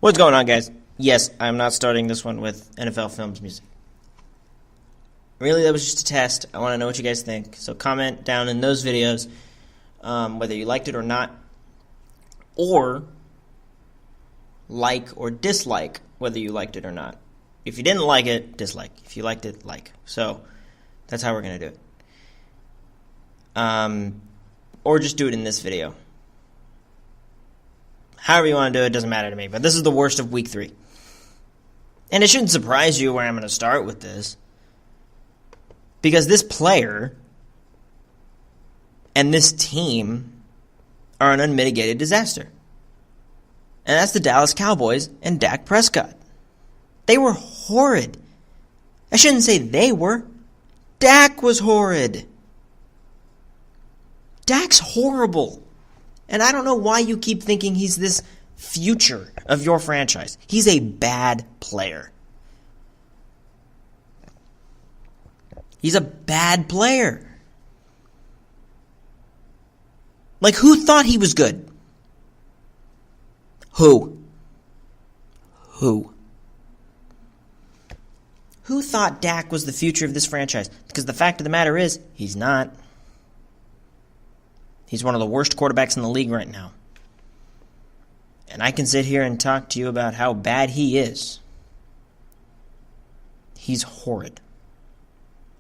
What's going on, guys? Yes, I'm not starting this one with NFL Films music. Really, that was just a test. I want to know what you guys think. So comment down in those videos whether you liked it or not, or like or dislike whether you liked it or not. If you didn't like it, dislike. If you liked it, like. So that's how we're going to do it. Or just do it in this video. However you want to do it, doesn't matter to me. But this is the worst of week 3. And it shouldn't surprise you where I'm going to start with this. Because this player and this team are an unmitigated disaster. And that's the Dallas Cowboys and Dak Prescott. They were horrid. I shouldn't say they were. Dak was horrid. Dak's horrible. And I don't know why you keep thinking he's this future of your franchise. He's a bad player. He's a bad player. Like, who thought he was good? Who? Who thought Dak was the future of this franchise? Because the fact of the matter is, he's not. He's one of the worst quarterbacks in the league right now. And I can sit here and talk to you about how bad he is. He's horrid.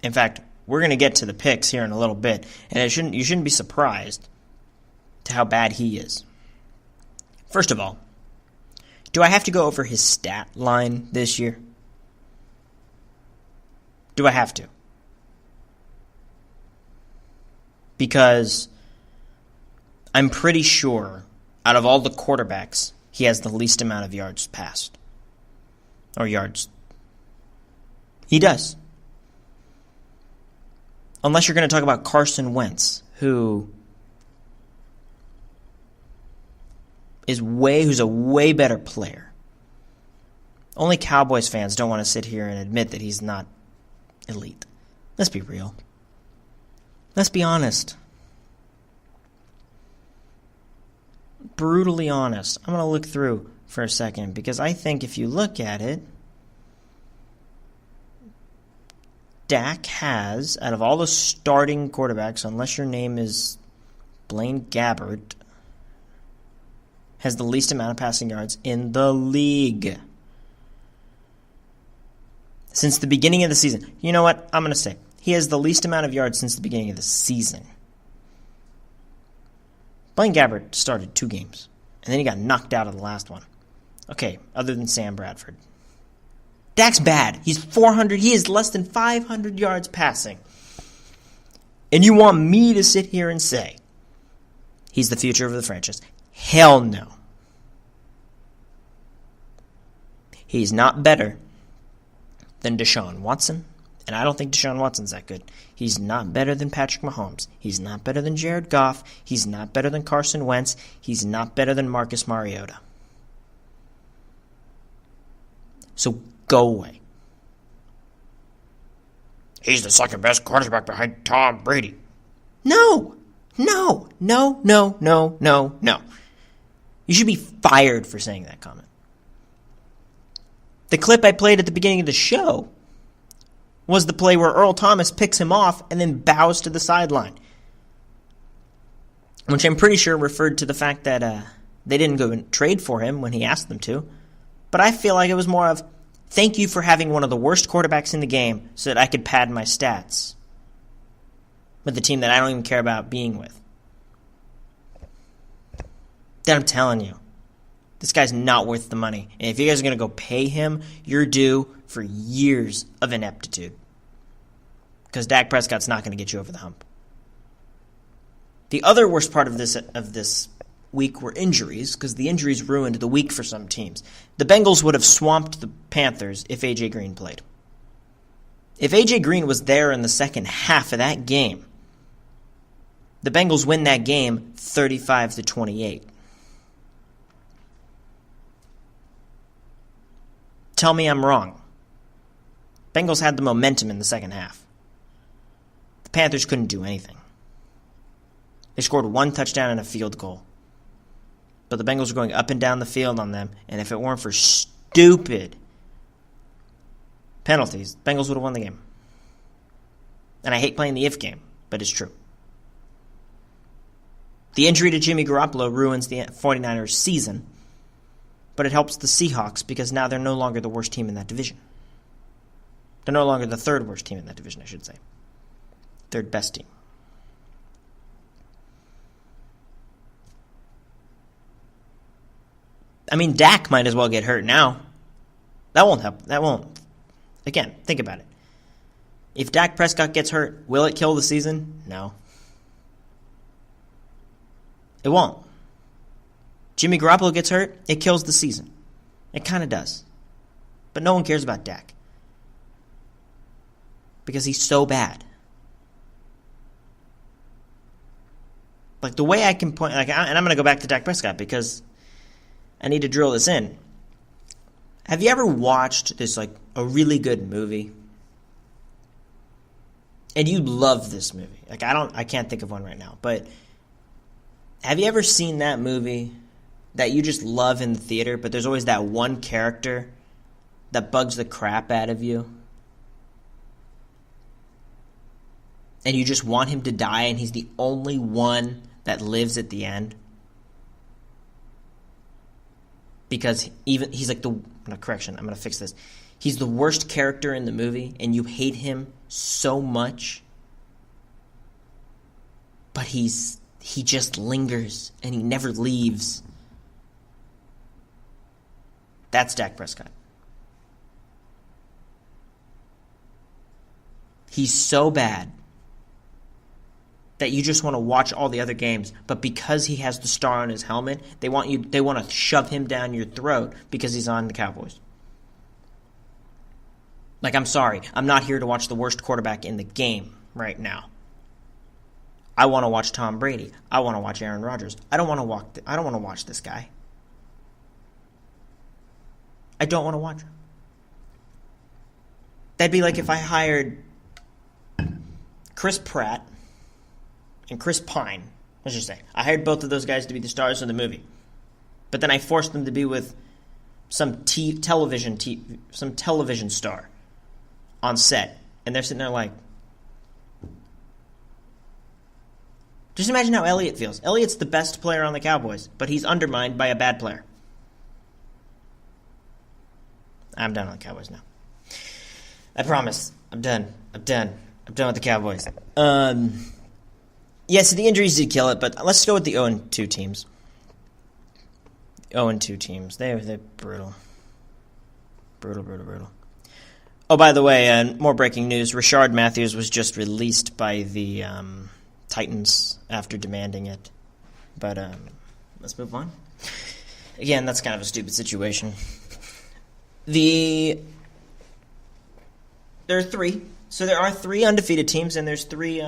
In fact, we're going to get to the picks here in a little bit, and you shouldn't be surprised to how bad he is. First of all, do I have to go over his stat line this year? Do I have to? Because I'm pretty sure out of all the quarterbacks, he has the least amount of yards passed. Or yards. He does. Unless you're going to talk about Carson Wentz, who's a way better player. Only Cowboys fans don't want to sit here and admit that he's not elite. Let's be real. Let's be honest. Brutally honest. I'm going to look through for a second because I think if you look at it, Dak has, out of all the starting quarterbacks, unless your name is Blaine Gabbert, has the least amount of passing yards in the league. Since the beginning of the season. You know what? I'm going to say. He has the least amount of yards since the beginning of the season. Blaine Gabbert started 2 games, and then he got knocked out of the last one. Okay, other than Sam Bradford. Dak's bad. He's 400. He is less than 500 yards passing. And you want me to sit here and say he's the future of the franchise? Hell no. He's not better than Deshaun Watson, and I don't think Deshaun Watson's that good. He's not better than Patrick Mahomes. He's not better than Jared Goff. He's not better than Carson Wentz. He's not better than Marcus Mariota. So go away. He's the second best quarterback behind Tom Brady. No. You should be fired for saying that comment. The clip I played at the beginning of the show was the play where Earl Thomas picks him off and then bows to the sideline, which I'm pretty sure referred to the fact that they didn't go and trade for him when he asked them to. But I feel like it was more of, thank you for having one of the worst quarterbacks in the game so that I could pad my stats with the team that I don't even care about being with. Then I'm telling you, this guy's not worth the money. And if you guys are going to go pay him, you're due for years of ineptitude. Because Dak Prescott's not going to get you over the hump. The other worst part of this week were injuries, because the injuries ruined the week for some teams. The Bengals would have swamped the Panthers if A.J. Green played. If A.J. Green was there in the second half of that game, the Bengals win that game 35-28. Tell me I'm wrong. Bengals had the momentum in the second half. The Panthers couldn't do anything. They scored 1 touchdown and a field goal. but the Bengals were going up and down the field on them, and if it weren't for stupid penalties, Bengals would have won the game. And I hate playing the if game, but it's true. The injury to Jimmy Garoppolo ruins the 49ers' season, but it helps the Seahawks because now they're no longer the worst team in that division. They're no longer the third worst team in that division, I should say. Third best team. I mean, Dak might as well get hurt now. That won't help. That won't. Again, think about it. If Dak Prescott gets hurt, will it kill the season? No. It won't. Jimmy Garoppolo gets hurt, it kills the season. It kind of does. But no one cares about Dak. Because he's so bad. Like, the way I can point... and I'm going to go back to Dak Prescott because I need to drill this in. Have you ever watched this, like, a really good movie? And you love this movie. Like, I can't think of one right now. But have you ever seen that movie that you just love in the theater, but there's always that one character that bugs the crap out of you? And you just want him to die, and he's the only one that lives at the end? Because he's like I'm going to fix this. He's the worst character in the movie, and you hate him so much. But he just lingers, and he never leaves. That's Dak Prescott. He's so bad that you just want to watch all the other games, but because he has the star on his helmet, they want to shove him down your throat because he's on the Cowboys. Like, I'm sorry, I'm not here to watch the worst quarterback in the game right now. I want to watch Tom Brady. I want to watch Aaron Rodgers. I don't want to watch this guy. I don't want to watch him. That'd be like if I hired Chris Pratt and Chris Pine. Let's just say I hired both of those guys to be the stars of the movie, but then I forced them to be with some television star on set, and they're sitting there like, just imagine how Elliott feels. Elliott's the best player on the Cowboys, but he's undermined by a bad player. I'm done on the Cowboys now. I promise. I'm done with the Cowboys. Yeah, so the injuries did kill it, but let's go with the 0-2 teams. 0-2 teams. They're brutal. Brutal. Oh, by the way, more breaking news. Rashard Matthews was just released by the Titans after demanding it. But let's move on. Again, that's kind of a stupid situation. There are three. So there are three undefeated teams, and there's three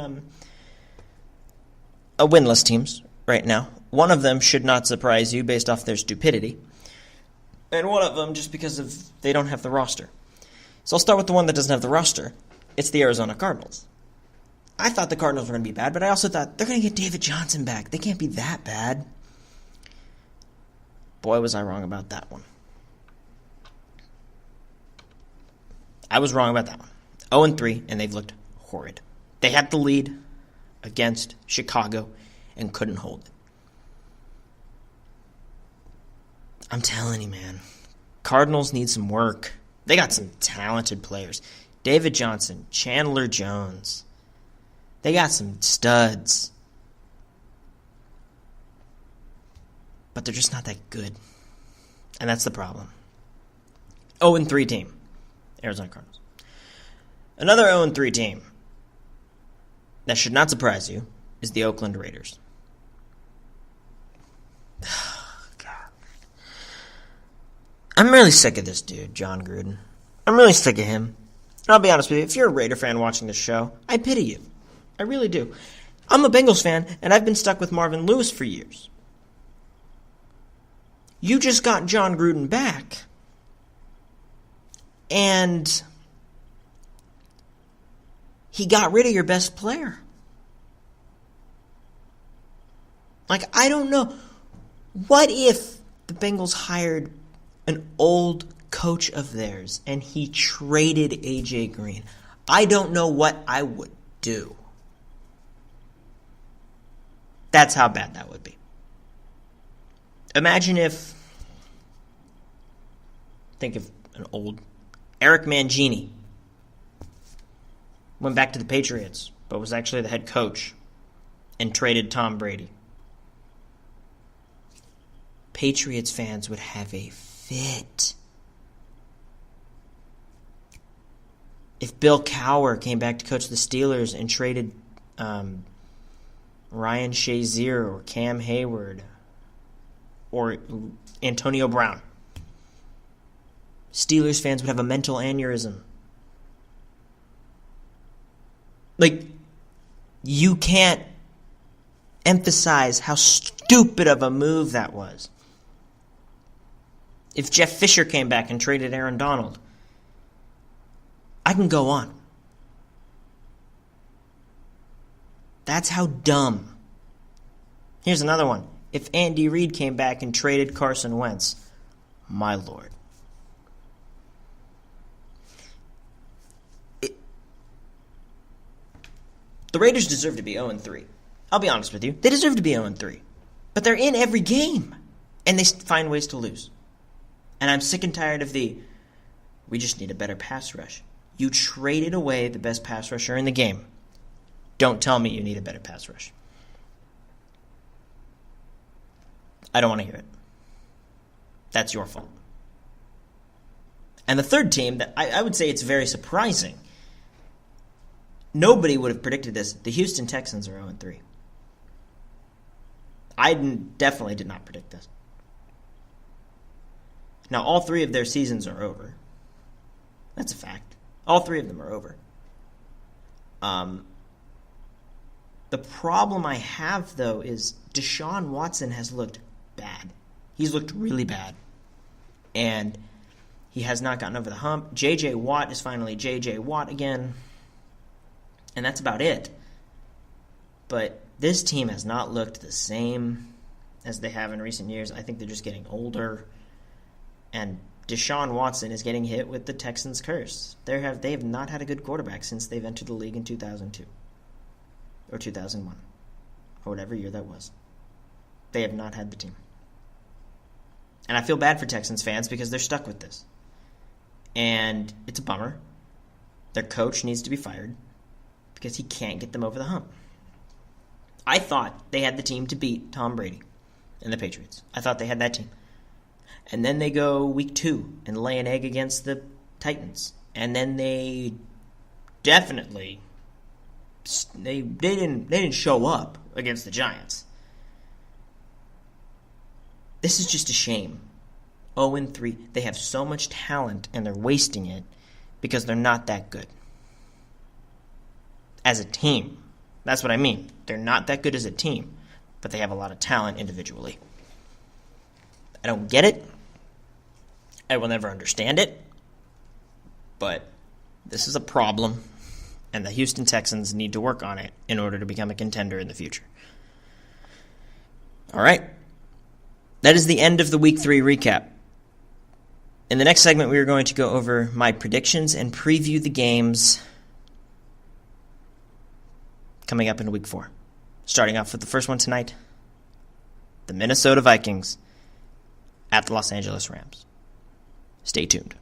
winless teams right now. One of them should not surprise you based off their stupidity. And one of them just because they don't have the roster. So I'll start with the one that doesn't have the roster. It's the Arizona Cardinals. I thought the Cardinals were going to be bad, but I also thought they're going to get David Johnson back. They can't be that bad. Boy, was I wrong about that one. I was wrong about that one. 0-3, and they've looked horrid. They had the lead against Chicago and couldn't hold it. I'm telling you, man. Cardinals need some work. They got some talented players. David Johnson, Chandler Jones. They got some studs. But they're just not that good. And that's the problem. 0-3 team. Arizona Cardinals. Another 0-3 team that should not surprise you is the Oakland Raiders. I'm really sick of this dude, John Gruden. I'm really sick of him. And I'll be honest with you, if you're a Raider fan watching this show, I pity you. I really do. I'm a Bengals fan, and I've been stuck with Marvin Lewis for years. You just got John Gruden back, and he got rid of your best player. Like, I don't know. What if the Bengals hired an old coach of theirs and he traded A.J. Green? I don't know what I would do. That's how bad that would be. Imagine if, think of an old Eric Mangini went back to the Patriots, but was actually the head coach and traded Tom Brady. Patriots fans would have a fit. If Bill Cowher came back to coach the Steelers and traded Ryan Shazier or Cam Hayward or Antonio Brown, Steelers fans would have a mental aneurysm. Like, you can't emphasize how stupid of a move that was. If Jeff Fisher came back and traded Aaron Donald, I can go on. That's how dumb. Here's another one. If Andy Reid came back and traded Carson Wentz, my lord. The Raiders deserve to be 0-3. I'll be honest with you. They deserve to be 0-3. But they're in every game. And they find ways to lose. And I'm sick and tired of we just need a better pass rush. You traded away the best pass rusher in the game. Don't tell me you need a better pass rush. I don't want to hear it. That's your fault. And the third team, that I would say it's very surprising. Nobody would have predicted this. The Houston Texans are 0-3. I definitely did not predict this. Now, all three of their seasons are over. That's a fact. All three of them are over. The problem I have, though, is Deshaun Watson has looked bad. He's looked really bad. And he has not gotten over the hump. J.J. Watt is finally J.J. Watt again. And that's about it. But this team has not looked the same as they have in recent years. I think they're just getting older. And Deshaun Watson is getting hit with the Texans' curse. They have not had a good quarterback since they've entered the league in 2002. Or 2001. Or whatever year that was. They have not had the team. And I feel bad for Texans fans because they're stuck with this. And it's a bummer. Their coach needs to be fired because he can't get them over the hump. I thought they had the team to beat Tom Brady and the Patriots. I thought they had that team. And then they go week 2 and lay an egg against the Titans. And then they definitely they didn't show up against the Giants. This is just a shame. 0-3. They have so much talent and they're wasting it because they're not that good. As a team. That's what I mean. They're not that good as a team, but they have a lot of talent individually. I don't get it. I will never understand it. But this is a problem, and the Houston Texans need to work on it in order to become a contender in the future. All right. That is the end of the Week 3 recap. In the next segment, we are going to go over my predictions and preview the games coming up in Week 4. Starting off with the first one tonight, the Minnesota Vikings at the Los Angeles Rams. Stay tuned.